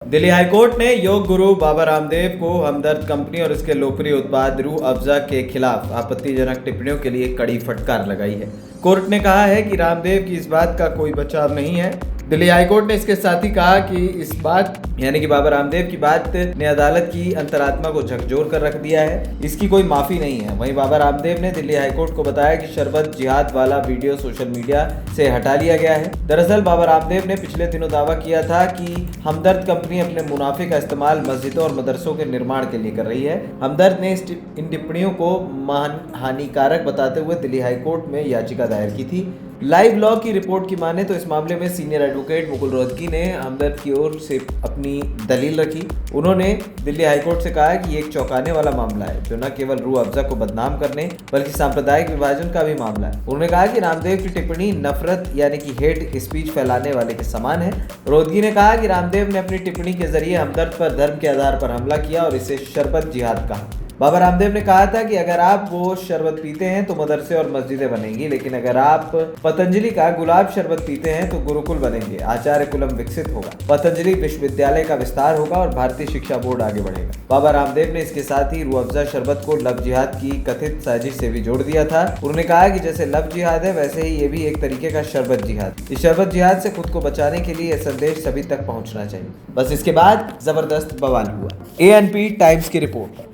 Delhi high court ने योग गुरु बाबा रामदेव को हमदर्द company और इसके लोकप्रिय उत्पाद रूह अफ़ज़ा के खिलाफ आपत्तिजनक टिप्पणियों के लिए कड़ी फटकार लगाई है। कोर्ट ने कहा है कि रामदेव की इस बात का कोई बचाव नहीं है। दिल्ली हाईकोर्ट ने इसके साथ ही कहा कि इस बात यानी कि बाबा रामदेव की बात ने अदालत की अंतरात्मा को झकझोर कर रख दिया है, इसकी कोई माफी नहीं है। वहीं बाबा रामदेव ने दिल्ली हाईकोर्ट को बताया कि शरबत जिहाद वाला वीडियो सोशल मीडिया से हटा लिया गया है। दरअसल बाबा रामदेव ने पिछले दिनों दावा किया था कि हमदर्द कंपनी अपने मुनाफे का इस्तेमाल मस्जिदों और मदरसों के निर्माण के लिए कर रही है। हमदर्द ने इन टिप्पणियों को हानिकारक बताते हुए दिल्ली हाईकोर्ट में याचिका दायर की थी। लाइव लॉ की रिपोर्ट की माने तो इस मामले में सीनियर एडवोकेट मुकुल रोहतगी ने हमदर्द की ओर से अपनी दलील रखी। उन्होंने दिल्ली हाईकोर्ट से कहा कि ये एक चौंकाने वाला मामला है जो न केवल रूह अफ़ज़ा को बदनाम करने बल्कि सांप्रदायिक विभाजन का भी मामला है। उन्होंने कहा कि रामदेव की टिप्पणी नफरत यानी कि हेट स्पीच फैलाने वाले के समान है। रोहतगी ने कहा कि रामदेव ने अपनी टिप्पणी के जरिए हमदर्द पर धर्म के आधार पर हमला किया और इसे शरबत जिहाद कहा। बाबा रामदेव ने कहा था कि अगर आप वो शरबत पीते हैं तो मदरसे और मस्जिदें बनेंगी, लेकिन अगर आप पतंजलि का गुलाब शरबत पीते हैं तो गुरुकुल बनेंगे, आचार्य कुलम विकसित होगा, पतंजलि विश्वविद्यालय का विस्तार होगा और भारतीय शिक्षा बोर्ड आगे बढ़ेगा। बाबा रामदेव ने इसके साथ ही रूह अफ़ज़ा शरबत को लव जिहाद की कथित साजिश से भी जोड़ दिया था। उन्होंने कहा कि जैसे लव जिहाद है वैसे ही ये भी एक तरीके का शरबत जिहाद। इस शरबत जिहाद से खुद को बचाने के लिए यह संदेश सभी तक पहुंचना चाहिए। बस इसके बाद जबरदस्त बवाल हुआ। ANP टाइम्स की रिपोर्ट।